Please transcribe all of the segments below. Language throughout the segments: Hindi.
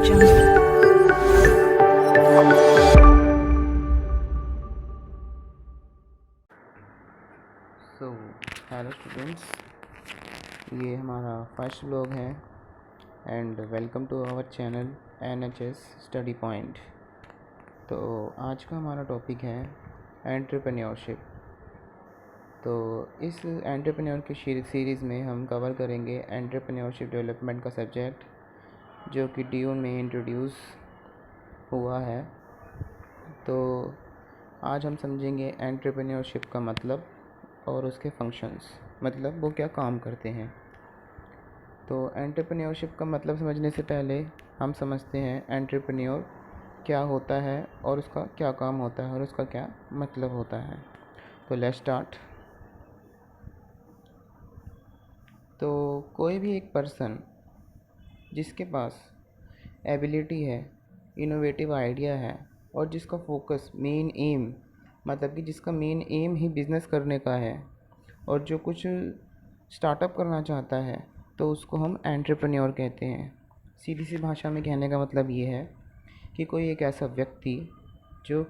jungle. सो हेलो स्टूडेंट्स, ये हमारा फर्स्ट व्लॉग है and welcome to our channel NHS study point. तो आज का हमारा टॉपिक है एंटरप्रेन्योरशिप। तो इस एंटरप्रेन्योर की सीरीज़ में हम कवर करेंगे एंटरप्रेन्योरशिप डेवलपमेंट का सब्जेक्ट, जो कि ड्यून में इंट्रोड्यूस हुआ है। तो आज हम समझेंगे एंटरप्रेन्योरशिप का मतलब और उसके फंक्शंस, मतलब वो क्या काम करते हैं। तो एंटरप्रेन्योरशिप का मतलब समझने से पहले हम समझते हैं एंटरप्रेन्योर क्या होता है और उसका क्या काम होता है और उसका क्या मतलब होता है। तो लेट्स स्टार्ट। तो कोई भी एक पर्सन जिसके पास एबिलिटी है, इनोवेटिव आइडिया है और जिसका फोकस मेन एम, मतलब कि जिसका मेन एम ही बिज़नेस करने का है और जो कुछ स्टार्टअप करना चाहता है, तो उसको हम एंटरप्रेन्योर कहते हैं। सीधी सी भाषा में कहने का मतलब ये है कि कोई एक ऐसा व्यक्ति जो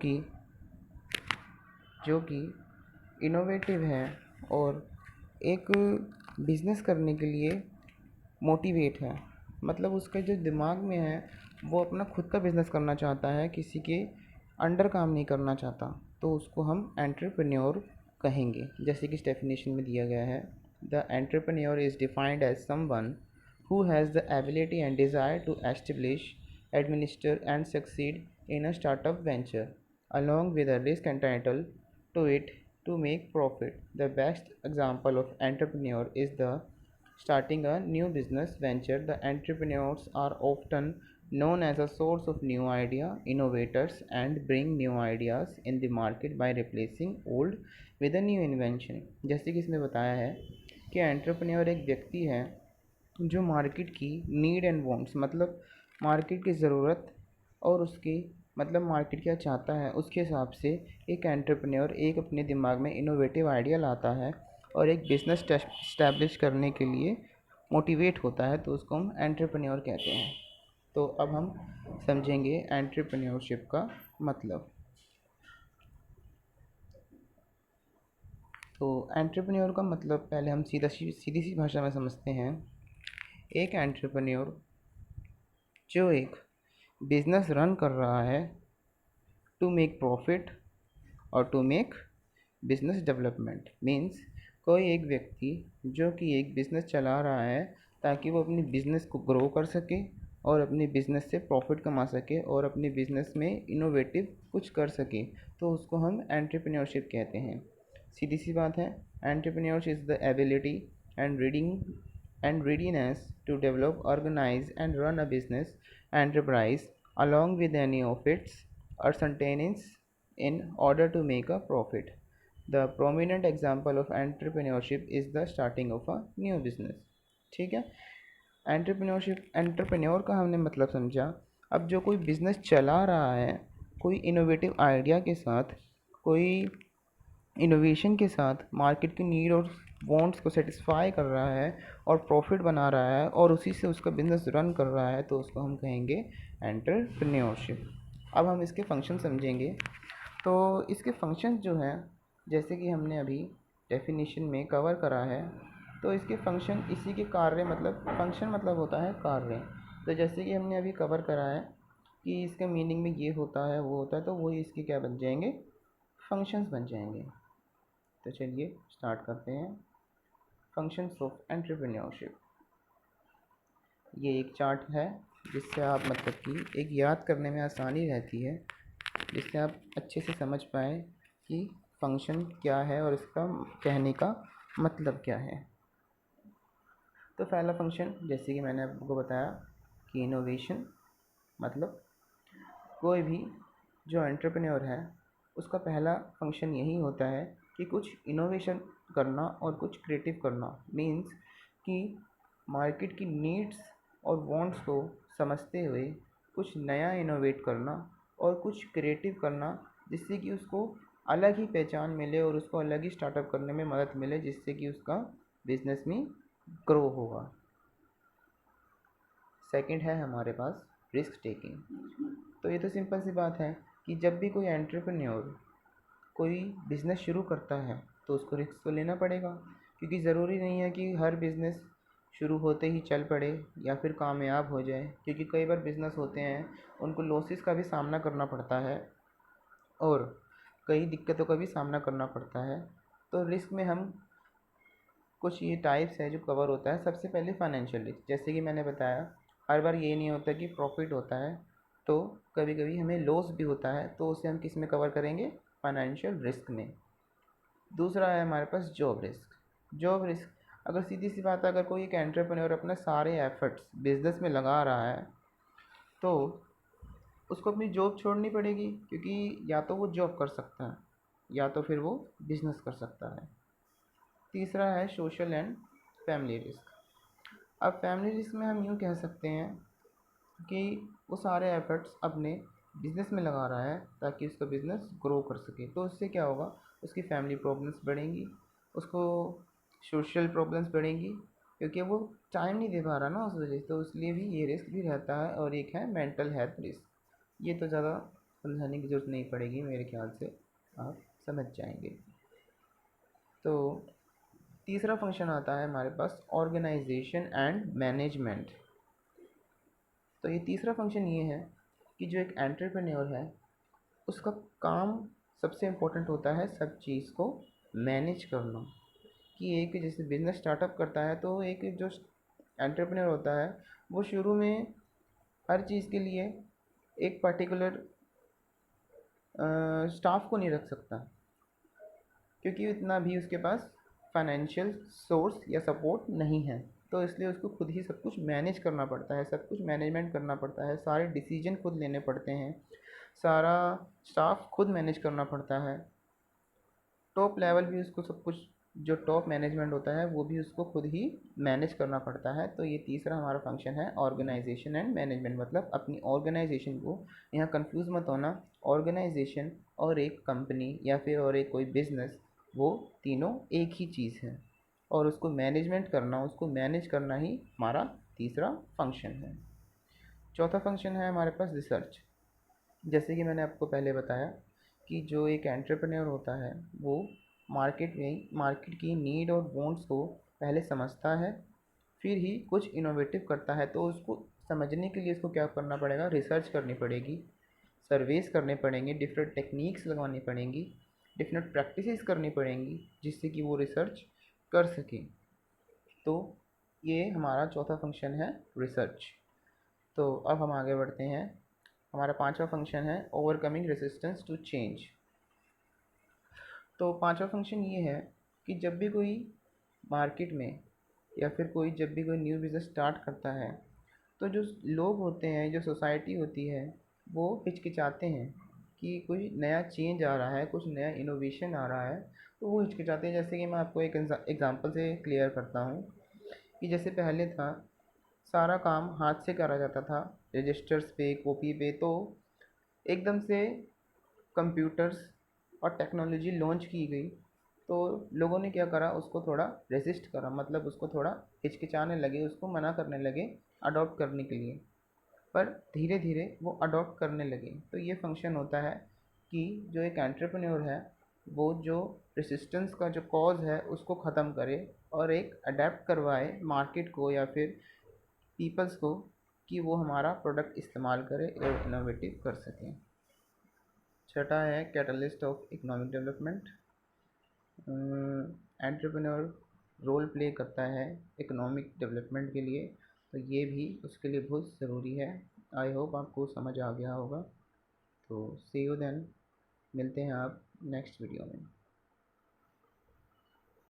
कि इनोवेटिव है और एक बिज़नेस करने के लिए मोटिवेट है, मतलब उसका जो दिमाग में है वो अपना खुद का बिज़नेस करना चाहता है, किसी के अंडर काम नहीं करना चाहता, तो उसको हम एंटरप्रेन्योर कहेंगे। जैसे कि इस डेफिनेशन में दिया गया है, the entrepreneur is defined as someone who has the ability and desire to establish, administer and succeed in a startup venture, along with a risk entitled to it to make profit. The best example of entrepreneur is the starting a new business venture. The entrepreneurs are often known as a source of new idea, innovators, and bring new ideas in the market by replacing old with a new invention. जैसे कि इसमें बताया है कि एंटरप्रेन्योर एक व्यक्ति है जो मार्केट की नीड एंड वांट्स, मतलब मार्केट की ज़रूरत और उसकी, मतलब मार्केट क्या चाहता है उसके हिसाब से एक एंटरप्रेन्योर एक अपने दिमाग में इनोवेटिव आइडिया लाता है और एक बिज़नेस इस्टेब्लिश करने के लिए मोटिवेट होता है, तो उसको हम एंटरप्रेन्योर कहते हैं। तो अब हम समझेंगे एंटरप्रेन्योरशिप का मतलब। तो एंटरप्रेन्योर का मतलब पहले हम सीधी सी भाषा में समझते हैं। एक एंटरप्रेन्योर जो एक बिज़नेस रन कर रहा है टू मेक प्रॉफिट और to make business development, means कोई एक व्यक्ति जो कि एक बिज़नेस चला रहा है ताकि वो अपनी बिज़नेस को ग्रो कर सके और अपने बिज़नेस से प्रॉफिट कमा सके और अपने बिज़नेस में इनोवेटिव कुछ कर सके, तो उसको हम एंटरप्रेन्योरशिप कहते हैं। सीधी सी बात है, entrepreneurship is the ability and readiness to develop, organize, and run a business enterprise along with any of its uncertainties in order to make a profit. The prominent example of entrepreneurship is the starting of a new business. ठीक है, एंटरप्रेन्योर का हमने मतलब समझा। अब जो कोई बिज़नेस चला रहा है कोई इनोवेटिव आइडिया के साथ, कोई इनोवेशन के साथ, मार्केट की नीड और वांट्स को सेटिस्फाई कर रहा है और प्रॉफिट बना रहा है और उसी से उसका बिज़नेस रन कर रहा है, तो उसको हम कहेंगे एंटरप्रेन्योरशिप। अब हम इसके फंक्शन समझेंगे। तो इसके फंक्शन जो हैं, जैसे कि हमने अभी डेफिनेशन में कवर करा है, तो इसके फंक्शन इसी के कार्य, मतलब फंक्शन मतलब होता है कार्य। तो जैसे कि हमने अभी कवर करा है कि इसका मीनिंग में ये होता है वो होता है, तो वही इसके क्या बन जाएंगे, फंक्शंस बन जाएंगे। तो चलिए स्टार्ट करते हैं। फंक्शंस ऑफ एंटरप्रेन्योरशिप, ये एक चार्ट है जिससे आप, मतलब कि एक याद करने में आसानी रहती है, जिससे आप अच्छे से समझ पाए कि फंक्शन क्या है और इसका कहने का मतलब क्या है। तो पहला फंक्शन, जैसे कि मैंने आपको बताया कि इनोवेशन, मतलब कोई भी जो एंटरप्रेन्योर है उसका पहला फंक्शन यही होता है कि कुछ इनोवेशन करना और कुछ क्रिएटिव करना, मीन्स कि मार्केट की नीड्स और वांट्स को समझते हुए कुछ नया इनोवेट करना और कुछ क्रिएटिव करना, जिससे कि उसको अलग ही पहचान मिले और उसको अलग ही स्टार्टअप करने में मदद मिले, जिससे कि उसका बिजनेस में ग्रो होगा। सेकंड है हमारे पास रिस्क टेकिंग। तो ये तो सिंपल सी बात है कि जब भी कोई एंटरप्रेन्योर कोई बिज़नेस शुरू करता है तो उसको रिस्क तो लेना पड़ेगा, क्योंकि ज़रूरी नहीं है कि हर बिज़नेस शुरू होते ही चल पड़े या फिर कामयाब हो जाए, क्योंकि कई बार बिज़नेस होते हैं उनको लॉसेस का भी सामना करना पड़ता है और कई दिक्कतों का भी सामना करना पड़ता है। तो रिस्क में हम कुछ ये टाइप्स है जो कवर होता है। सबसे पहले फाइनेंशियल रिस्क, जैसे कि मैंने बताया हर बार ये नहीं होता कि प्रॉफिट होता है, तो कभी कभी हमें लॉस भी होता है, तो उसे हम किस में कवर करेंगे, फाइनेंशियल रिस्क में। दूसरा है हमारे पास जॉब रिस्क। जॉब रिस्क, अगर सीधी सी बात है, अगर कोई एक एंटरप्रेन्योर अपने सारे एफर्ट्स बिजनेस में लगा रहा है तो उसको अपनी जॉब छोड़नी पड़ेगी, क्योंकि या तो वो जॉब कर सकता है या तो फिर वो बिजनेस कर सकता है। तीसरा है सोशल एंड फैमिली रिस्क। अब फैमिली रिस्क में हम यूँ कह सकते हैं कि वो सारे एफर्ट्स अपने बिज़नेस में लगा रहा है ताकि उसका बिज़नेस ग्रो कर सके, तो उससे क्या होगा, उसकी फैमिली प्रॉब्लम्स बढ़ेंगी, उसको सोशल प्रॉब्लम्स बढ़ेंगी, क्योंकि वो टाइम नहीं दे पा रहा ना उस वजह से, तो इसलिए भी ये रिस्क भी रहता है। और एक है मेंटल हेल्थ रिस्क, ये तो ज़्यादा समझाने की ज़रूरत नहीं पड़ेगी, मेरे ख्याल से आप समझ जाएंगे। तो तीसरा फंक्शन आता है हमारे पास ऑर्गेनाइजेशन एंड मैनेजमेंट। तो ये तीसरा फंक्शन ये है कि जो एक एंटरप्रेन्योर है उसका काम सबसे इम्पोर्टेंट होता है सब चीज़ को मैनेज करना। कि एक जैसे बिज़नेस स्टार्टअप करता है तो एक जो एंटरप्रेन्योर होता है वो शुरू में हर चीज़ के लिए एक पर्टिकुलर स्टाफ को नहीं रख सकता, क्योंकि इतना भी उसके पास फाइनेंशियल सोर्स या सपोर्ट नहीं है। तो इसलिए उसको खुद ही सब कुछ मैनेज करना पड़ता है, सब कुछ मैनेजमेंट करना पड़ता है, सारे डिसीजन खुद लेने पड़ते हैं, सारा स्टाफ खुद मैनेज करना पड़ता है, टॉप लेवल भी उसको सब कुछ, जो टॉप मैनेजमेंट होता है वो भी उसको खुद ही मैनेज करना पड़ता है। तो ये तीसरा हमारा फंक्शन है ऑर्गेनाइजेशन एंड मैनेजमेंट, मतलब अपनी ऑर्गेनाइजेशन को, यहाँ कंफ्यूज मत होना, ऑर्गेनाइजेशन और एक कंपनी या फिर और एक कोई बिजनेस, वो तीनों एक ही चीज़ है, और उसको मैनेजमेंट करना, उसको मैनेज करना ही हमारा तीसरा फंक्शन है। चौथा फंक्शन है हमारे पास रिसर्च। जैसे कि मैंने आपको पहले बताया कि जो एक एंटरप्रेन्योर होता है वो मार्केट की नीड और वांट्स को पहले समझता है, फिर ही कुछ इनोवेटिव करता है। तो उसको समझने के लिए उसको क्या करना पड़ेगा, रिसर्च करनी पड़ेगी, सर्वेस करने पड़ेंगे, डिफरेंट टेक्निक्स लगवानी पड़ेंगी, डिफरेंट प्रैक्टिसेस करनी पड़ेंगी, जिससे कि वो रिसर्च कर सके। तो ये हमारा चौथा फंक्शन है रिसर्च। तो अब हम आगे बढ़ते हैं। हमारा पांचवा फंक्शन है ओवरकमिंग रेजिस्टेंस टू चेंज। तो पांचवा फंक्शन ये है कि जब भी कोई मार्केट में या फिर कोई जब भी कोई न्यू बिज़नेस स्टार्ट करता है तो जो लोग होते हैं, जो सोसाइटी होती है, वो हिचकिचाते हैं कि कोई नया चेंज आ रहा है, कुछ नया इनोवेशन आ रहा है, तो वो हिचकिचाते हैं। जैसे कि मैं आपको एक एग्ज़ाम्पल से क्लियर करता हूँ कि जैसे पहले था सारा काम हाथ से करा जाता था, रजिस्टर्स पे, कॉपी पे, तो एकदम से कंप्यूटर्स और टेक्नोलॉजी लॉन्च की गई, तो लोगों ने क्या करा, उसको थोड़ा रेजिस्ट करा, मतलब उसको थोड़ा हिचकिचाने लगे, उसको मना करने लगे अडॉप्ट करने के लिए। पर धीरे धीरे वो अडॉप्ट करने लगे। तो ये फंक्शन होता है कि जो एक एंटरप्रेन्योर है वो जो रेसिस्टेंस का जो कॉज है उसको ख़त्म करे और एक अडेप्ट करवाए मार्केट को या फिर पीपल्स को, कि वो हमारा प्रोडक्ट इस्तेमाल करे और इनोवेटिव कर सकें। छठा है catalyst of economic development. Entrepreneur role play करता है इकोनॉमिक डेवलपमेंट के लिए, तो ये भी उसके लिए बहुत ज़रूरी है। आई होप आपको समझ आ गया होगा। तो सी यू देन, मिलते हैं आप नेक्स्ट वीडियो में।